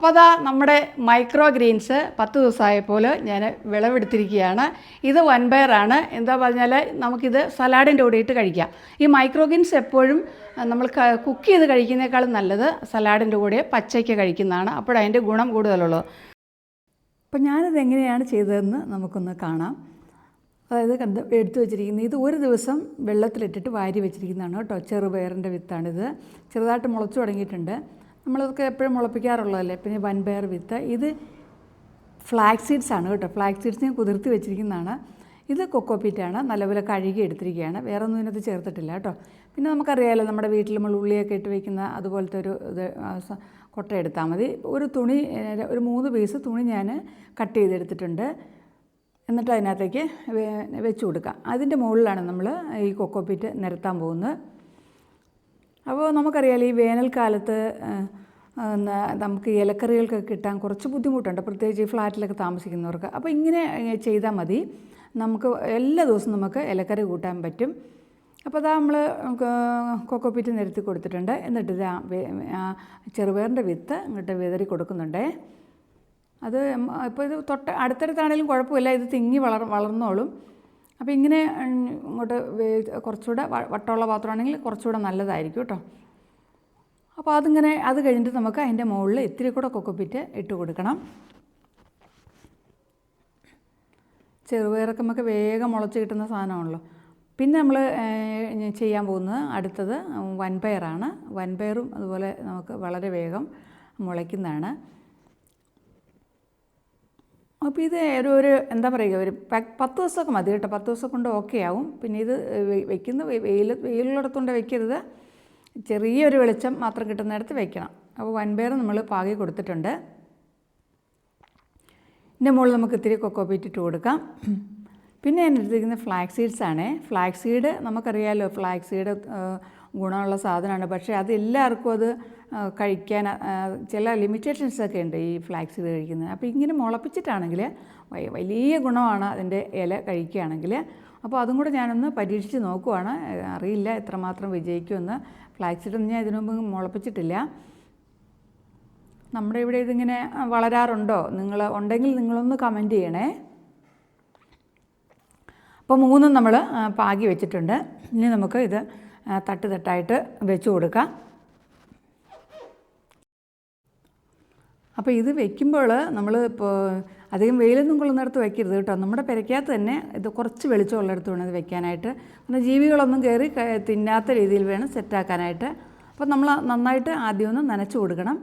അപ്പോൾ അതാ നമ്മുടെ മൈക്രോ ഗ്രീൻസ് 10 ദിവസമായപ്പോൾ ഞാൻ വിളവെടുത്തിരിക്കുകയാണ്. ഇത് വൻപയറാണ്. എന്താ പറഞ്ഞാൽ നമുക്കിത് സലാഡിൻ്റെ കൂടെ ഇട്ട് കഴിക്കാം. ഈ മൈക്രോ ഗ്രീൻസ് എപ്പോഴും നമ്മൾ കുക്ക് ചെയ്ത് കഴിക്കുന്നേക്കാളും നല്ലത് സലാഡിൻ്റെ കൂടെ പച്ചയ്ക്ക് കഴിക്കുന്നതാണ്. അപ്പോഴതിൻ്റെ ഗുണം കൂടുതലുള്ളത്. അപ്പം ഞാനിത് എങ്ങനെയാണ് ചെയ്തതെന്ന് നമുക്കൊന്ന് കാണാം. അതായത് എടുത്തു വെച്ചിരിക്കുന്നത് ഇത് ഒരു ദിവസം വെള്ളത്തിലിട്ടിട്ട് വാരി വെച്ചിരിക്കുന്നതാണ് കേട്ടോ. ചെറുപയറിൻ്റെ വിത്താണിത്. ചെറുതായിട്ട് മുളച്ചു തുടങ്ങിയിട്ടുണ്ട്. നമ്മളതൊക്കെ എപ്പോഴും മുളപ്പിക്കാറുള്ളതല്ലേ. പിന്നെ വൻപയർ വിത്ത്. ഇത് ഫ്ലാക്സ് സീഡ്സ് ആണ് കേട്ടോ. ഫ്ലാക്സ് സീഡ്സിനെ കുതിർത്തി വെച്ചിരിക്കുന്നതാണ്. ഇത് കൊക്കോപീറ്റാണ്. നല്ലപോലെ കഴുകി എടുത്തിരിക്കുകയാണ്. വേറെ ഒന്നും ഇതിനകത്ത് ചേർത്തിട്ടില്ല കേട്ടോ. പിന്നെ നമുക്കറിയാമല്ലോ നമ്മുടെ വീട്ടിൽ നമ്മൾ ഉള്ളിയൊക്കെ ഇട്ട് വയ്ക്കുന്ന അതുപോലത്തെ ഒരു ഇത് കൊട്ട എടുത്താൽ മതി. ഒരു 3 പീസ് തുണി ഞാൻ കട്ട് ചെയ്തെടുത്തിട്ടുണ്ട്. എന്നിട്ട് അതിനകത്തേക്ക് വെച്ച് കൊടുക്കാം. അതിൻ്റെ മുകളിലാണ് നമ്മൾ ഈ കൊക്കോപീറ്റ് നിരത്താൻ പോകുന്നത്. അപ്പോൾ നമുക്കറിയാലോ ഈ വേനൽക്കാലത്ത് നമുക്ക് ഇലക്കറികൾക്കൊക്കെ കിട്ടാൻ കുറച്ച് ബുദ്ധിമുട്ടുണ്ട്, പ്രത്യേകിച്ച് ഈ ഫ്ലാറ്റിലൊക്കെ താമസിക്കുന്നവർക്ക്. അപ്പോൾ ഇങ്ങനെ ചെയ്താൽ മതി. നമുക്ക് എല്ലാ ദിവസവും നമുക്ക് ഇലക്കറി കൂട്ടാൻ പറ്റും. അപ്പോൾ അതാ നമ്മൾ കൊക്കോപീറ്റ് നിരത്തി കൊടുത്തിട്ടുണ്ട്. എന്നിട്ട് ഇത് ചെറുപയറിൻ്റെ വിത്ത് ഇങ്ങോട്ട് വിതറി കൊടുക്കുന്നുണ്ടേ. അത് ഇപ്പോൾ ഇത് അടുത്തടുത്താണെങ്കിലും കുഴപ്പമില്ല, ഇത് തിങ്ങി വളർന്നോളും. അപ്പോൾ ഇങ്ങനെ ഇങ്ങോട്ട് കുറച്ചുകൂടെ വട്ടമുള്ള പാത്രമാണെങ്കിൽ കുറച്ചുകൂടെ നല്ലതായിരിക്കും കേട്ടോ. അപ്പോൾ അത് കഴിഞ്ഞിട്ട് നമുക്ക് അതിൻ്റെ മുകളിൽ ഇത്തിരി കൂടെ കൊക്കോപീറ്റ് ഇട്ട് കൊടുക്കണം. ചെറുപയറൊക്കെ നമുക്ക് വേഗം മുളച്ച് കിട്ടുന്ന സാധനമാണല്ലോ. പിന്നെ നമ്മൾ ചെയ്യാൻ പോകുന്നത് അടുത്തത് വൻപയറാണ്. വൻപയറും അതുപോലെ നമുക്ക് വളരെ വേഗം മുളയ്ക്കുന്നതാണ്. അപ്പോൾ ഇത് ഒരു എന്താ പറയുക, ഒരു 10 ദിവസമൊക്കെ മതി കേട്ടോ. 10 ദിവസം കൊണ്ട് ഓക്കെ ആവും. പിന്നെ ഇത് വയ്ക്കുന്ന വെയിലുള്ളിടത്തുകൊണ്ട് വയ്ക്കരുത്. ചെറിയൊരു വെളിച്ചം മാത്രം കിട്ടുന്നിടത്ത് വയ്ക്കണം. അപ്പോൾ വൻപയർ നമ്മൾ പാകി കൊടുത്തിട്ടുണ്ട്. ഇതിൻ്റെ മുകളിൽ നമുക്ക് ഇത്തിരി കൊക്കോപീറ്റ് ഇട്ട് കൊടുക്കാം. പിന്നെ ഞാൻ എടുത്തിരിക്കുന്നത് ഫ്ലാക്സ് സീഡ്സ് ആണ്. ഫ്ലാക്സ് സീഡ് നമുക്കറിയാമല്ലോ, ഫ്ലാക്സ് സീഡ് ഗുണമുള്ള സാധനമാണ്. പക്ഷേ അതെല്ലാവർക്കും അത് കഴിക്കാൻ ചില ലിമിറ്റേഷൻസൊക്കെ ഉണ്ട് ഈ ഫ്ലാക്സ് സീഡ് കഴിക്കുന്നത്. അപ്പോൾ ഇങ്ങനെ മുളപ്പിച്ചിട്ടാണെങ്കിൽ വലിയ ഗുണമാണ് അതിൻ്റെ ഇല കഴിക്കുകയാണെങ്കിൽ. അപ്പോൾ അതും കൂടെ ഞാനൊന്ന് പരീക്ഷിച്ച് നോക്കുവാണ്. അറിയില്ല എത്രമാത്രം വിജയിക്കുമെന്ന്. ഫ്ലാക്സ് സീഡ് ഞാൻ ഇതിനു മുമ്പ് മുളപ്പിച്ചിട്ടില്ല. നമ്മുടെ ഇവിടെ ഇതിങ്ങനെ വളരാറുണ്ടോ? ഉണ്ടെങ്കിൽ നിങ്ങളൊന്ന് കമൻറ്റ് ചെയ്യണേ. അപ്പോൾ 3 നമ്മൾ പാകി വെച്ചിട്ടുണ്ട്. ഇനി നമുക്ക് ഇത് തട്ടായിട്ട് വെച്ച് കൊടുക്കാം. അപ്പോൾ ഇത് വയ്ക്കുമ്പോൾ നമ്മൾ ഇപ്പോൾ അധികം വെയിലൊന്നും കൊള്ളുന്നിടത്ത് വയ്ക്കരുത് കേട്ടോ. നമ്മുടെ പെരയ്ക്കകത്ത് തന്നെ ഇത് കുറച്ച് വെളിച്ചമുള്ളിടത്ത് വേണം ഇത് വെക്കാനായിട്ട്. പിന്നെ ജീവികളൊന്നും കയറി തിന്നാത്ത രീതിയിൽ വേണം സെറ്റാക്കാനായിട്ട്. അപ്പോൾ നമ്മൾ നന്നായിട്ട് ആദ്യം ഒന്ന് നനച്ച് കൊടുക്കണം.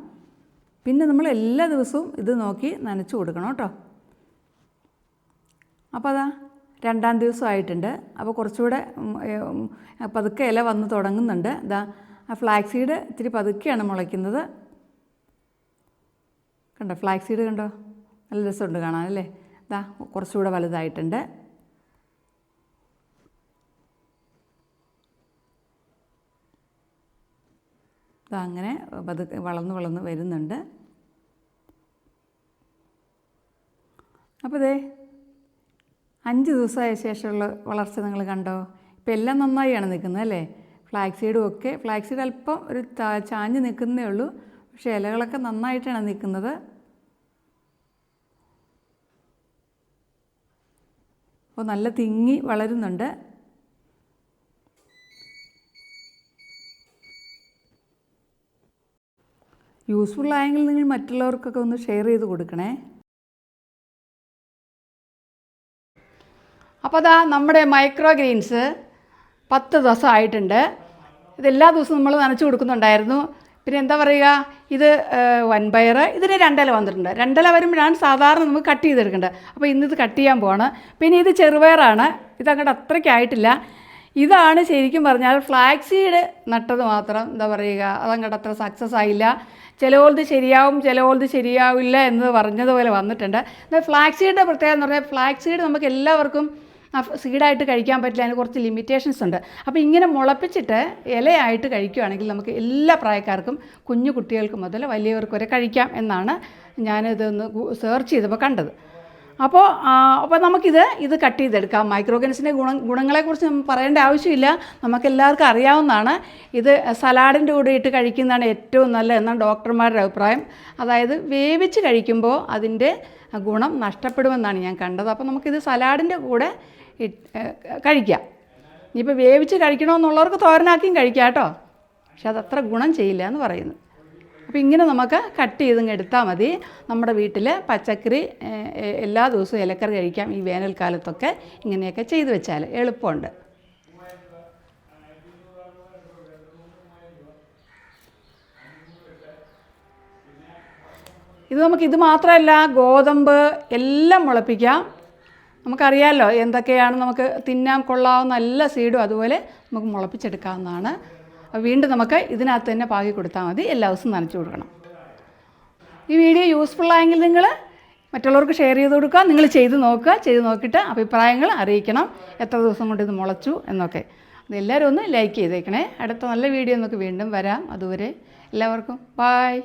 പിന്നെ നമ്മൾ എല്ലാ ദിവസവും ഇത് നോക്കി നനച്ച് കൊടുക്കണം കേട്ടോ. അപ്പോൾ അതാ 2-ാം ദിവസമായിട്ടുണ്ട്. അപ്പോൾ കുറച്ചുകൂടെ പതുക്കെ ഇല വന്ന് തുടങ്ങുന്നുണ്ട്. ഇതാ ആ ഫ്ലാക്സ് സീഡ് ഇത്തിരി പതുക്കെയാണ് മുളയ്ക്കുന്നത്. കണ്ടോ ഫ്ലാക്സ് സീഡ് കണ്ടോ? നല്ല രസമുണ്ട് കാണാൻ അല്ലേ? ഇതാ കുറച്ചുകൂടെ വലുതായിട്ടുണ്ട്. ഇതാ അങ്ങനെ പതുക്കെ വളർന്ന് വരുന്നുണ്ട്. അപ്പോൾ ദേ 5 ദിവസമായ ശേഷമുള്ള വളർച്ച നിങ്ങൾ കണ്ടോ? ഇപ്പോൾ എല്ലാം നന്നായിയാണ് നിൽക്കുന്നത് അല്ലേ? ഫ്ലാക്സ് സീഡും ഒക്കെ. ഫ്ലാക്സ് സീഡ് അല്പം ഒരു ചാഞ്ഞ് നിൽക്കുന്നേ ഉള്ളൂ. പക്ഷേ ഇലകളൊക്കെ നന്നായിട്ടാണ് നിൽക്കുന്നത്. അപ്പോൾ നല്ല തിങ്ങി വളരുന്നുണ്ട്. യൂസ്ഫുള്ളായെങ്കിൽ നിങ്ങൾ മറ്റുള്ളവർക്കൊക്കെ ഒന്ന് ഷെയർ ചെയ്ത് കൊടുക്കണേ. അപ്പോൾ അതാ നമ്മുടെ മൈക്രോ ഗ്രീൻസ് 10 ദിവസം ആയിട്ടുണ്ട്. ഇതെല്ലാ ദിവസവും നമ്മൾ നനച്ച് കൊടുക്കുന്നുണ്ടായിരുന്നു. പിന്നെ എന്താ പറയുക, ഇത് വൻപയർ, ഇതിന് 2 ഇല വന്നിട്ടുണ്ട്. 2 ഇല വരുമ്പോഴാണ് സാധാരണ നമുക്ക് കട്ട് ചെയ്തെടുക്കേണ്ടത്. അപ്പോൾ ഇന്നിത് കട്ട് ചെയ്യാൻ പോവാണ്. പിന്നെ ഇത് ചെറുപയറാണ്. ഇതങ്ങോട്ട് അത്രയ്ക്കായിട്ടില്ല. ഇതാണ് ശരിക്കും പറഞ്ഞാൽ ഫ്ലാക്സ് സീഡ് നട്ടത് മാത്രം എന്താ പറയുക, അതങ്ങോട്ട് അത്ര സക്സസ് ആയില്ല. ചിലവോളത് ശരിയാവും, ചിലവോളത് ശരിയാവില്ല എന്ന് പറഞ്ഞതുപോലെ വന്നിട്ടുണ്ട്. എന്നാൽ ഫ്ലാക്സ് സീഡിൻ്റെ പ്രത്യേകത എന്ന് പറഞ്ഞാൽ ഫ്ലാക്സ് സീഡ് നമുക്ക് എല്ലാവർക്കും സീഡായിട്ട് കഴിക്കാൻ പറ്റില്ല. അതിന് കുറച്ച് ലിമിറ്റേഷൻസ് ഉണ്ട്. അപ്പോൾ ഇങ്ങനെ മുളപ്പിച്ചിട്ട് ഇലയായിട്ട് കഴിക്കുകയാണെങ്കിൽ നമുക്ക് എല്ലാ പ്രായക്കാർക്കും, കുഞ്ഞു കുട്ടികൾക്ക് മുതൽ വലിയവർക്ക് വരെ കഴിക്കാം എന്നാണ് ഞാനിതൊന്ന് സെർച്ച് ചെയ്തപ്പോൾ കണ്ടത്. അപ്പോൾ നമുക്കിത് കട്ട് ചെയ്തെടുക്കാം. മൈക്രോ ഓർഗാനിസിൻ്റെ ഗുണങ്ങളെക്കുറിച്ച് പറയേണ്ട ആവശ്യമില്ല, നമുക്കെല്ലാവർക്കും അറിയാവുന്നതാണ്. ഇത് സലാഡിൻ്റെ കൂടെ ഇട്ട് കഴിക്കുന്നതാണ് ഏറ്റവും നല്ലത് എന്നാണ് ഡോക്ടർമാരുടെ അഭിപ്രായം. അതായത് വേവിച്ച് കഴിക്കുമ്പോൾ അതിൻ്റെ ഗുണം നഷ്ടപ്പെടുമെന്നാണ് ഞാൻ കണ്ടത്. അപ്പോൾ നമുക്കിത് സലാഡിൻ്റെ കൂടെ കഴിക്കാം. ഇനിയിപ്പോൾ വേവിച്ച് കഴിക്കണമെന്നുള്ളവർക്ക് തോരനാക്കിയും കഴിക്കാം കേട്ടോ, പക്ഷെ അതത്ര ഗുണം ചെയ്യില്ല എന്ന് പറയുന്നു. അപ്പോൾ ഇങ്ങനെ നമുക്ക് കട്ട് ചെയ്തങ്ങ് എടുത്താൽ മതി. നമ്മുടെ വീട്ടിൽ പച്ചക്കറി എല്ലാ ദിവസവും ഇലക്കറി കഴിക്കാം ഈ വേനൽക്കാലത്തൊക്കെ. ഇങ്ങനെയൊക്കെ ചെയ്തു വെച്ചാൽ എളുപ്പമുണ്ട്. ഇത് മാത്രമല്ല, ഗോതമ്പ് എല്ലാം മുളപ്പിക്കാം. നമുക്കറിയാമല്ലോ എന്തൊക്കെയാണ് നമുക്ക് തിന്നാൻ കൊള്ളാവുന്ന എല്ലാ സീഡും അതുപോലെ നമുക്ക് മുളപ്പിച്ചെടുക്കാവുന്നതാണ്. വീണ്ടും നമുക്ക് ഇതിനകത്ത് തന്നെ പാകി കൊടുത്താൽ മതി. എല്ലാ ദിവസവും നനച്ചു കൊടുക്കണം. ഈ വീഡിയോ യൂസ്ഫുള്ളായെങ്കിൽ നിങ്ങൾ മറ്റുള്ളവർക്ക് ഷെയർ ചെയ്ത് കൊടുക്കുക. നിങ്ങൾ ചെയ്ത് നോക്കുക. ചെയ്ത് നോക്കിയിട്ട് അഭിപ്രായങ്ങൾ അറിയിക്കണം, എത്ര ദിവസം കൊണ്ട് ഇത് മുളച്ചു എന്നൊക്കെ. അതെല്ലാവരും ഒന്ന് ലൈക്ക് ചെയ്തേക്കണേ. അടുത്ത നല്ല വീഡിയോ നമുക്ക് വീണ്ടും വരാം. അതുവരെ എല്ലാവർക്കും ബായ്.